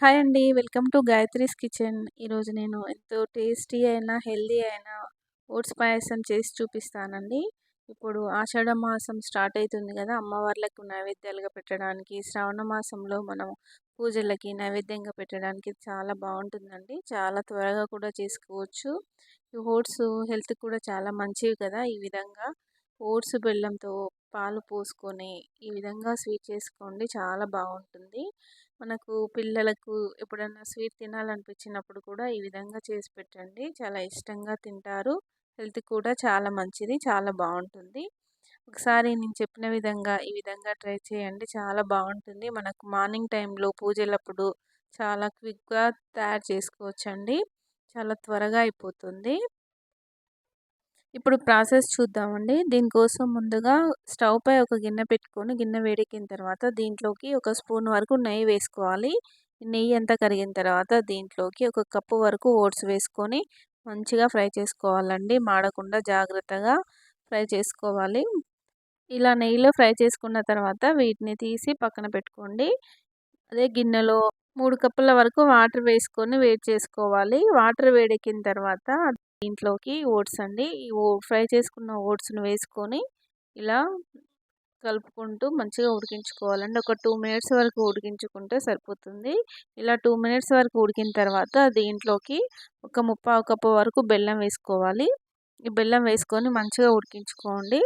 Hi అండి. Welcome to Gayatri's kitchen. ఈరోజు నేను ఎంతో టేస్టీ అయిన, హెల్తీ అయిన ఓట్స్ పాయసం చేసి చూపిస్తానండి. ఇప్పుడు ఆషాఢ మాసం స్టార్ట్ అవుతుంది కదా! అమ్మవార్లకు నైవేద్యాలుగా పెట్టడానికి, శ్రావణ మాసంలో మనం పూజలకి నైవేద్యంగా పెట్టడానికి చాలా బాగుంటుందండి. చాలా త్వరగా కూడా చేసుకోవచ్చు. ఈ ఓట్స్ హెల్త్కి కూడా చాలా మంచివి కదా! ఈ విధంగా ఓట్స్ బెల్లంతో పాలు పోసుకొని ఈ విధంగా స్వీట్ చేసుకోండి, చాలా బాగుంటుంది. మనకు పిల్లలకు ఎప్పుడన్నా స్వీట్ తినాలనిపించినప్పుడు కూడా ఈ విధంగా చేసి పెట్టండి, చాలా ఇష్టంగా తింటారు. హెల్త్ కూడా చాలా మంచిది, చాలా బాగుంటుంది. ఒకసారి నేను చెప్పిన విధంగా ఈ విధంగా ట్రై చేయండి, చాలా బాగుంటుంది. మనకు మార్నింగ్ టైంలో పూజలప్పుడు చాలా క్విక్గా తయారు చేసుకోవచ్చండి, చాలా త్వరగా అయిపోతుంది. ఇప్పుడు ప్రాసెస్ చూద్దామండి. దీనికోసం ముందుగా స్టవ్ పై ఒక గిన్నె పెట్టుకొని, గిన్నె వేడెక్కిన తర్వాత దీంట్లోకి ఒక స్పూన్ వరకు నెయ్యి వేసుకోవాలి. నెయ్యి అంతా కరిగిన తర్వాత దీంట్లోకి ఒక కప్పు వరకు ఓట్స్ వేసుకొని మంచిగా ఫ్రై చేసుకోవాలండి, మాడకుండా జాగ్రత్తగా ఫ్రై చేసుకోవాలి. ఇలా నెయ్యిలో ఫ్రై చేసుకున్న తర్వాత వీటిని తీసి పక్కన పెట్టుకోండి. అదే గిన్నెలో 3 కప్పుల వరకు వాటర్ వేసుకొని వేడి చేసుకోవాలి. వాటర్ వేడెక్కిన తర్వాత దీంట్లోకి ఓట్స్ అండి, ఈ ఫ్రై చేసుకున్న ఓట్స్ను వేసుకొని ఇలా కలుపుకుంటూ మంచిగా ఉడికించుకోవాలండి. ఒక 2 మినిట్స్ వరకు ఉడికించుకుంటే సరిపోతుంది. ఇలా 2 మినిట్స్ వరకు ఉడికిన తర్వాత దీంట్లోకి ఒక ముప్పావు కప్పు వరకు బెల్లం వేసుకోవాలి. ఈ బెల్లం వేసుకొని మంచిగా ఉడికించుకోండి.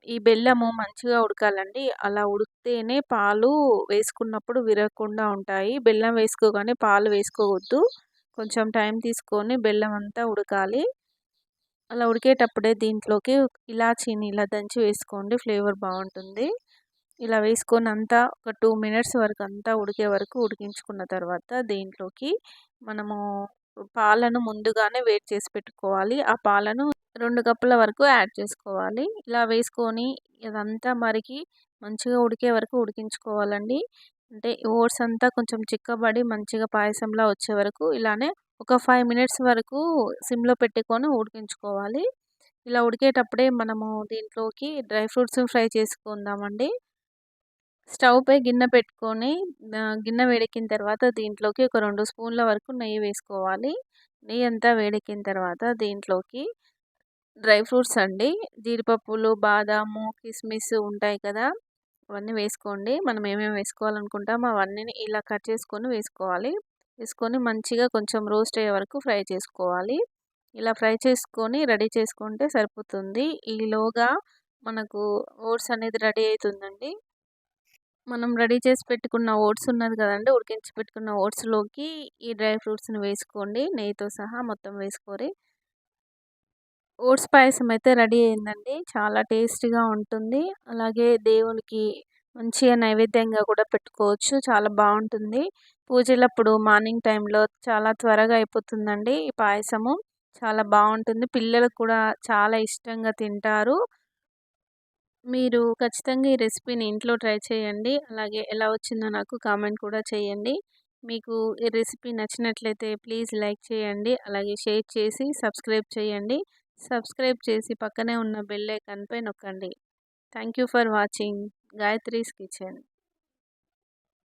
ఈ బెల్లము మంచిగా ఉడకాలండి, అలా ఉడికితేనే పాలు వేసుకున్నప్పుడు విరగకుండా ఉంటాయి. బెల్లం వేసుకోగానే పాలు వేసుకోవద్దు, కొంచెం టైం తీసుకొని బెల్లం అంతా ఉడకాలి. అలా ఉడికేటప్పుడే దీంట్లోకి ఇలాచీని ఇలా దంచి వేసుకోండి, ఫ్లేవర్ బాగుంటుంది. ఇలా వేసుకొని అంతా ఒక 2 మినిట్స్ వరకు అంతా ఉడికే వరకు ఉడికించుకున్న తర్వాత దీంట్లోకి మనము పాలను ముందుగానే వేడి చేసి పెట్టుకోవాలి. ఆ పాలను 2 కప్పుల వరకు యాడ్ చేసుకోవాలి. ఇలా వేసుకొని ఇదంతా మరిగి మంచిగా ఉడికే వరకు ఉడికించుకోవాలండి. అంటే ఓట్స్ అంతా కొంచెం చిక్కబడి మంచిగా పాయసంలా వచ్చే వరకు ఇలానే ఒక 5 మినిట్స్ వరకు సిమ్లో పెట్టుకొని ఉడికించుకోవాలి. ఇలా ఉడికేటప్పుడే మనము దీంట్లోకి డ్రై ఫ్రూట్స్ ఫ్రై చేసుకుందామండి. స్టవ్ పై గిన్నె పెట్టుకొని గిన్నె వేడెక్కిన తర్వాత దీంట్లోకి ఒక 2 స్పూన్ల వరకు నెయ్యి వేసుకోవాలి. నెయ్యి అంతా వేడెక్కిన తర్వాత దీంట్లోకి డ్రై ఫ్రూట్స్ అండి, జీడిపప్పులు, బాదాము, కిస్మిస్ ఉంటాయి కదా, అవన్నీ వేసుకోండి. మనం ఏమేమి వేసుకోవాలనుకుంటామో అవన్నీ ఇలా కట్ చేసుకొని వేసుకోవాలి. వేసుకొని మంచిగా కొంచెం రోస్ట్ అయ్యే వరకు ఫ్రై చేసుకోవాలి. ఇలా ఫ్రై చేసుకొని రెడీ చేసుకుంటే సరిపోతుంది. ఈలోగా మనకు ఓట్స్ అనేది రెడీ అవుతుందండి. మనం రెడీ చేసి పెట్టుకున్న ఓట్స్ ఉన్నది కదండి, ఉడికించి పెట్టుకున్న ఓట్స్లోకి ఈ డ్రై ఫ్రూట్స్ని వేసుకోండి, నెయ్యితో సహా మొత్తం వేసుకోరి. ఓట్స్ పాయసం అయితే రెడీ అయిందండి, చాలా టేస్టీగా ఉంటుంది. అలాగే దేవునికి మంచిగా నైవేద్యంగా కూడా పెట్టుకోవచ్చు, చాలా బాగుంటుంది. పూజలప్పుడు మార్నింగ్ టైంలో చాలా త్వరగా అయిపోతుందండి ఈ పాయసము, చాలా బాగుంటుంది. పిల్లలకు కూడా చాలా ఇష్టంగా తింటారు. మీరు ఖచ్చితంగా ఈ రెసిపీని ఇంట్లో ట్రై చేయండి. అలాగే ఎలా వచ్చిందో నాకు కామెంట్ కూడా చేయండి. మీకు ఈ రెసిపీ నచ్చినట్లయితే ప్లీజ్ లైక్ చేయండి, అలాగే షేర్ చేసి సబ్స్క్రైబ్ చేయండి. సబ్స్క్రైబ్ చేసి పక్కనే ఉన్న బెల్ ఐకాన్పై నొక్కండి. Thank you for watching Gayatri's kitchen.